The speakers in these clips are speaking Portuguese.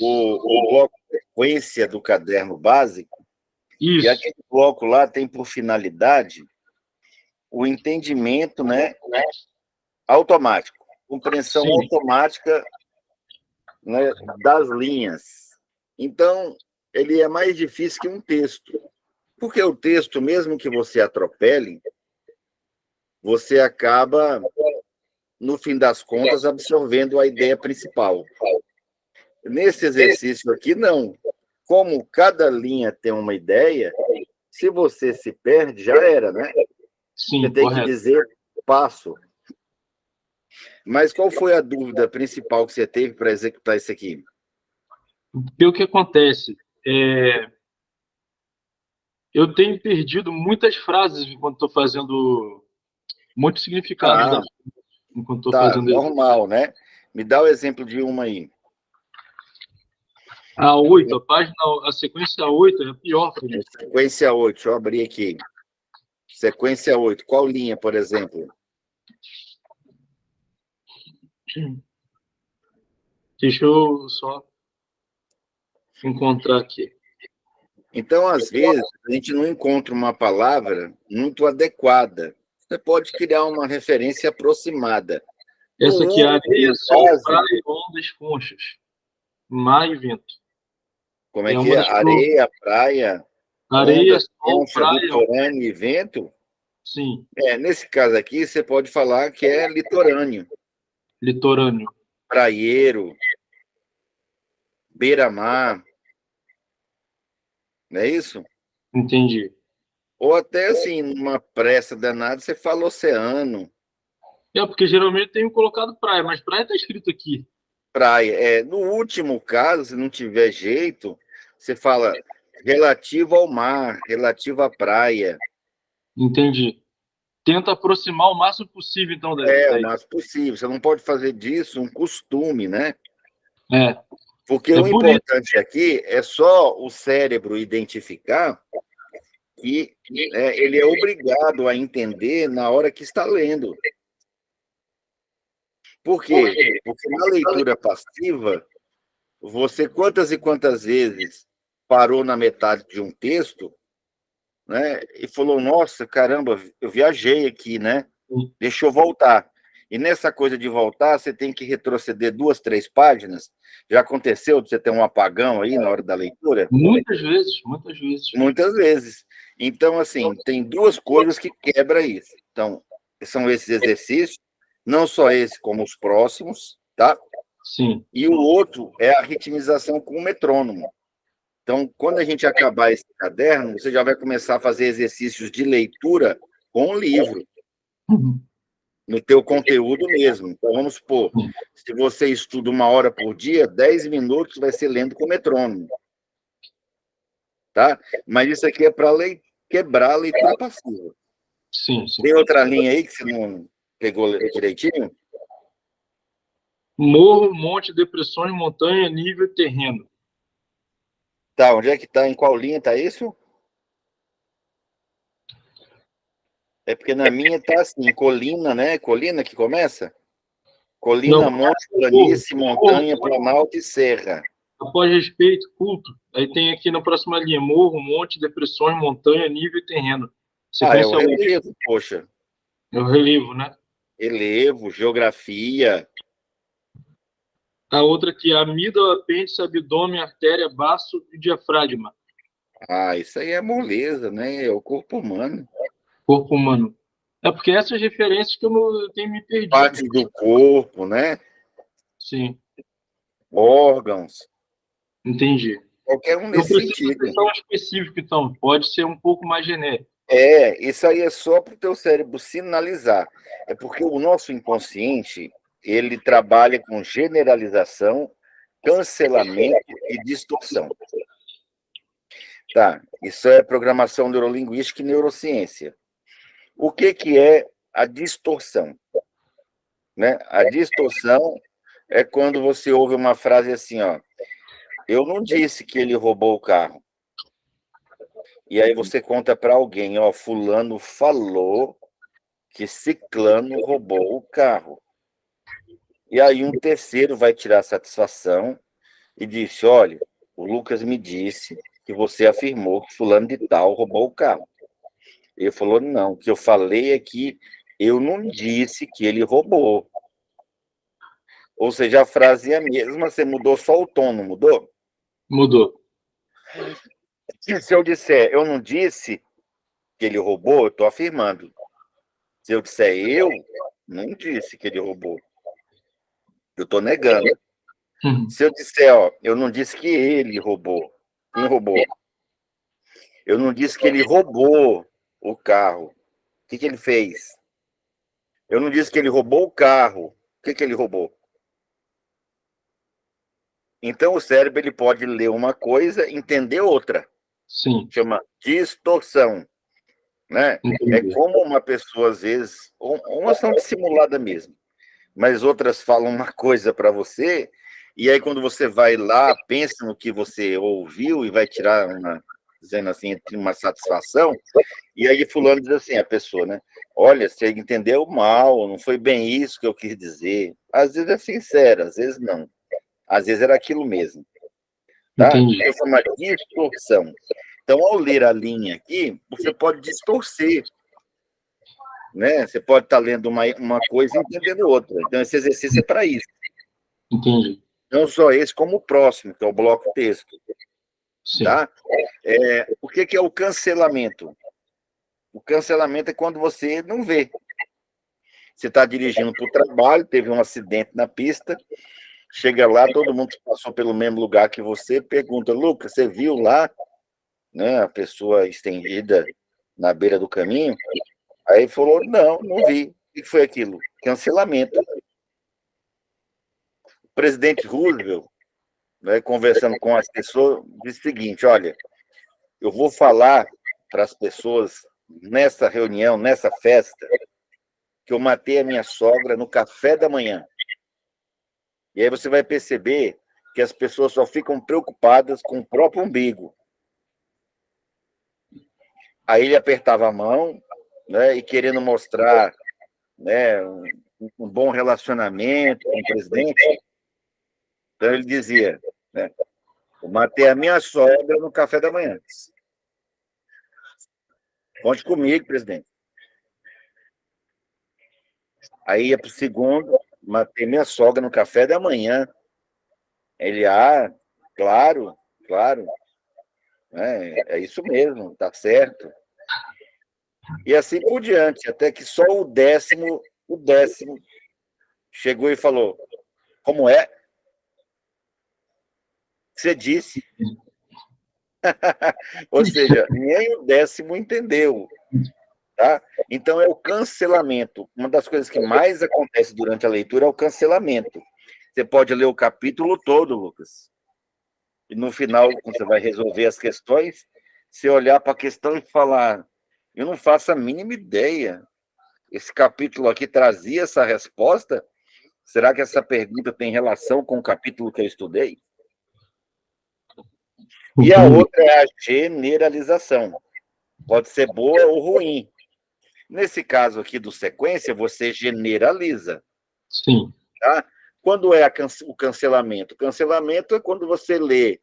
o bloco sequência do caderno básico, e Isso. aquele bloco lá tem por finalidade o entendimento, né, automático, compreensão Sim, automática, né, das linhas. Então, ele é mais difícil que um texto, porque o texto, mesmo que você atropele, você acaba, no fim das contas, absorvendo a ideia principal. Nesse exercício aqui, não. Como cada linha tem uma ideia, se você se perde, já era, né? Você sim, tem que correto. dizer passo. Mas qual foi a dúvida principal que você teve para executar isso aqui? Porque o que acontece? Eu tenho perdido muitas frases enquanto estou fazendo, muitos significados Ah, da enquanto estou tá, fazendo isso. normal, né? Me dá o exemplo de uma aí. A 8, a sequência 8 é a pior, Felipe. Sequência 8, deixa eu abrir aqui. Sequência 8, qual linha, por exemplo? Deixa eu só encontrar aqui. Então, às vezes, a gente não encontra uma palavra muito adequada. Você pode criar uma referência aproximada. No Essa aqui é areia, último sol, caso, praia, ondas, conchas, mar e vento. como é É que uma é? das que eu... Areia, praia, Areia, ondas, sol, concha, praia, litorâneo e vento? sim, Nesse caso aqui, você pode falar que é litorâneo, litorâneo. praieiro, beira-mar, não é isso? Entendi. Ou até assim, numa pressa danada, você fala oceano, Porque geralmente eu tenho colocado praia, mas praia está escrito aqui. praia. No último caso, se não tiver jeito, você fala relativo ao mar, relativo à praia. Entendi. Tenta aproximar o máximo possível, então, O máximo possível. Você não pode fazer disso um costume, né? É, Porque é o por isso. importante aqui é só o cérebro identificar que ele é obrigado a entender na hora que está lendo. Por quê? Porque na leitura passiva, você quantas e quantas vezes parou na metade de um texto, né, e falou: Nossa, caramba, eu viajei aqui, né? Deixa eu voltar. E nessa coisa de voltar, você tem que retroceder 2, 3 páginas. Já aconteceu de você ter um apagão aí na hora da leitura? Muitas vezes, muitas vezes. Muitas vezes. Então, assim, tem duas coisas que quebra isso. Então, são esses exercícios, não só esse, como os próximos, tá? Sim. E o outro é a ritmização com o metrônomo. Então, quando a gente acabar esse caderno, você já vai começar a fazer exercícios de leitura com o livro, no teu conteúdo mesmo. Então, vamos supor, se você estuda 1 hora por dia, 10 minutos vai ser lendo com metrônomo, tá? Mas isso aqui é para quebrar a leitura passiva. Sim, sim. Tem outra linha aí que você não pegou direitinho? Morro, monte, depressões, montanha, nível, terreno. Tá, onde é que tá? Em qual linha tá isso? É porque na minha tá assim, colina, né? Colina que começa? Não, Colina, monte, morro, planície, morro, montanha, planalto e serra. após respeito, culto. Aí tem aqui na próxima linha, morro, monte, depressões, montanha, nível e terreno. É o Sequência 8. relevo, poxa. É o relevo, né? Relevo, geografia. A outra aqui, amígdala, apêndice, abdômen, artéria, baço e diafragma. Isso aí é moleza, né? É o corpo humano. Corpo humano. É porque essas referências que eu tenho me perdido. Partes do corpo, né? Sim, Órgãos. entendi. Qualquer um Eu nesse preciso sentido. ser um específico, então. Pode ser um pouco mais genérico. Isso aí é só para o teu cérebro sinalizar. É porque o nosso inconsciente, ele trabalha com generalização, cancelamento e distorção. Tá, isso é programação neurolinguística e neurociência. O que é a distorção? Né? A distorção é quando você ouve uma frase assim, ó, eu não disse que ele roubou o carro. E aí você conta para alguém, ó, fulano falou que ciclano roubou o carro. E aí um terceiro vai tirar satisfação e disse: olha, o Lucas me disse que você afirmou que fulano de tal roubou o carro. Ele falou: não, o que eu falei é que eu não disse que ele roubou. Ou seja, a frase é a mesma, você mudou só o tom, não mudou? Mudou. E se eu disser, eu não disse que ele roubou, eu estou afirmando. Se eu disser eu, não disse que ele roubou. Eu estou negando. Se eu disser, ó, eu não disse que ele roubou. Quem roubou? Eu não disse que ele roubou o carro. O que ele fez? Eu não disse que ele roubou o carro. O que ele roubou? Então, o cérebro ele pode ler uma coisa e entender outra. Sim. Chama distorção. Né? É Entendi. como uma pessoa, às vezes, uma ação dissimulada mesmo, mas outras falam uma coisa para você, e aí quando você vai lá, pensa no que você ouviu e vai tirar uma, dizendo assim, uma satisfação, e aí fulano diz assim, a pessoa, né? Olha, você entendeu mal, não foi bem isso que eu quis dizer. Às vezes é sincero, às vezes não. Às vezes era aquilo mesmo. Tá? Entendi. Isso é uma distorção. Então, ao ler a linha aqui, você pode distorcer, né? Você pode estar lendo uma coisa e entendendo outra. Então, esse exercício é para isso. Entendi. Não só esse, como o próximo, que é o bloco texto. Sim. Tá? O que é o cancelamento? O cancelamento é quando você não vê. Você está dirigindo para o trabalho, teve um acidente na pista, chega lá, todo mundo passou pelo mesmo lugar que você, pergunta, Lucas, você viu lá, né, a pessoa estendida na beira do caminho? Aí falou, não vi. O que foi aquilo? Cancelamento. O presidente Roosevelt, né, conversando com as pessoas, disse o seguinte, olha, eu vou falar para as pessoas nessa reunião, nessa festa, que eu matei a minha sogra no café da manhã. E aí você vai perceber que as pessoas só ficam preocupadas com o próprio umbigo. Aí ele apertava a mão, né, e querendo mostrar, né, um bom relacionamento com o presidente. Então ele dizia, né, eu matei a minha sogra no café da manhã. Conte comigo, presidente. Aí ia para o segundo, matei minha sogra no café da manhã. Ele, claro, claro, é isso mesmo, tá certo. E assim por diante, até que só o décimo chegou e falou, como é? Você disse. Ou seja, nem o décimo entendeu. Tá? Então, é o cancelamento. Uma das coisas que mais acontece durante a leitura é o cancelamento. Você pode ler o capítulo todo, Lucas. E no final, quando você vai resolver as questões, você olhar para a questão e falar: eu não faço a mínima ideia. Esse capítulo aqui trazia essa resposta? Será que essa pergunta tem relação com o capítulo que eu estudei? E a outra é a generalização. Pode ser boa ou ruim. Nesse caso aqui do sequência, você generaliza. Sim. Tá? Quando é o cancelamento? O cancelamento é quando você lê,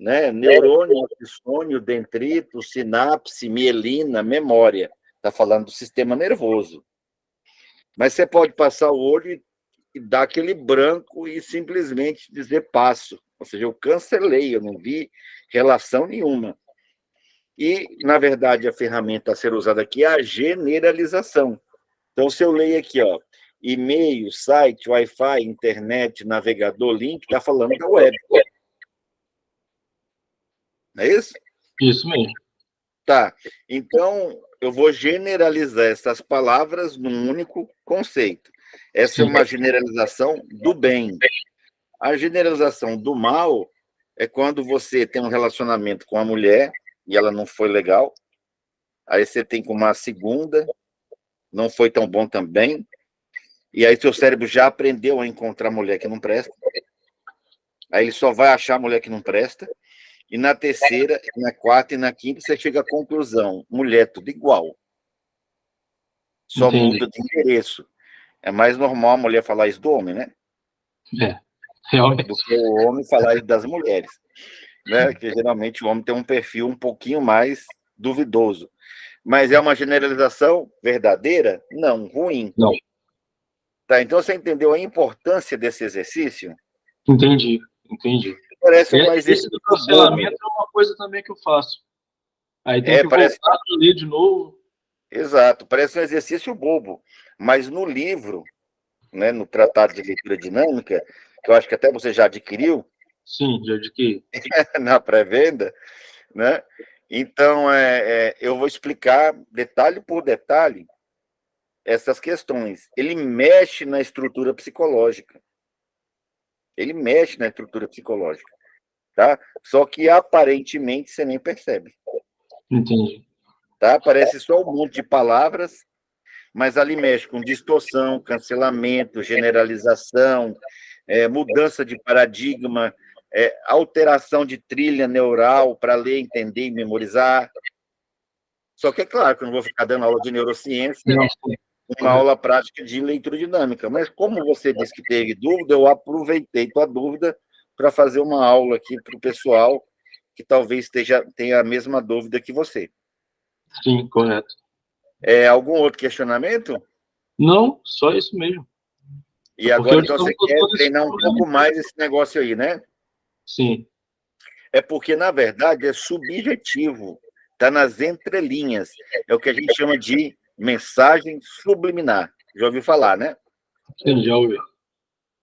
né, neurônio, axônio, dendrito, sinapse, mielina, memória. Está falando do sistema nervoso. Mas você pode passar o olho e dar aquele branco e simplesmente dizer passo. Ou seja, eu cancelei, eu não vi relação nenhuma. E, na verdade, a ferramenta a ser usada aqui é a generalização. Então, se eu leio aqui, ó, e-mail, site, Wi-Fi, internet, navegador, link, está falando da web. Não é isso? Isso mesmo. Tá. Então, eu vou generalizar essas palavras num único conceito. Essa é uma generalização do bem. A generalização do mal é quando você tem um relacionamento com a mulher e ela não foi legal, aí você tem com uma segunda, não foi tão bom também, e aí seu cérebro já aprendeu a encontrar mulher que não presta, aí ele só vai achar mulher que não presta, e na terceira, na quarta e na quinta você chega à conclusão, mulher tudo igual, só Entendi. muda de endereço. É mais normal a mulher falar isso do homem, né? É. Realmente. do que o homem falar das mulheres, né? Que geralmente o homem tem um perfil um pouquinho mais duvidoso. Mas é uma generalização verdadeira? Não, ruim. Não. Tá, então você entendeu a importância desse exercício? Entendi, entendi. Parece um Esse exercício do bobo. cancelamento é uma coisa também que eu faço. Aí tem que Parece. voltar para ler de novo. Exato, parece um exercício bobo. Mas no livro, né, no Tratado de Leitura Dinâmica, que eu acho que até você já adquiriu Sim, já adquiri. na pré-venda, né? Então, eu vou explicar detalhe por detalhe essas questões. Ele mexe na estrutura psicológica. Ele mexe na estrutura psicológica, tá? Só que aparentemente você nem percebe, Entendi. tá? Parece só um monte de palavras, mas ali mexe com distorção, cancelamento, generalização, mudança de paradigma, alteração de trilha neural para ler, entender e memorizar. Só que é claro que eu não vou ficar dando aula de neurociência, Não, uma aula prática de leitura dinâmica, mas como você disse que teve dúvida, eu aproveitei tua dúvida para fazer uma aula aqui para o pessoal que talvez tenha a mesma dúvida que você. sim, correto. Algum outro questionamento? Não, só isso mesmo. E Porque agora, eu então, você estou quer todo esse treinar um problema. pouco mais esse negócio aí, né? Sim, É porque, na verdade, é subjetivo, está nas entrelinhas. É o que a gente chama de mensagem subliminar. Já ouviu falar, né? sim, já ouvi.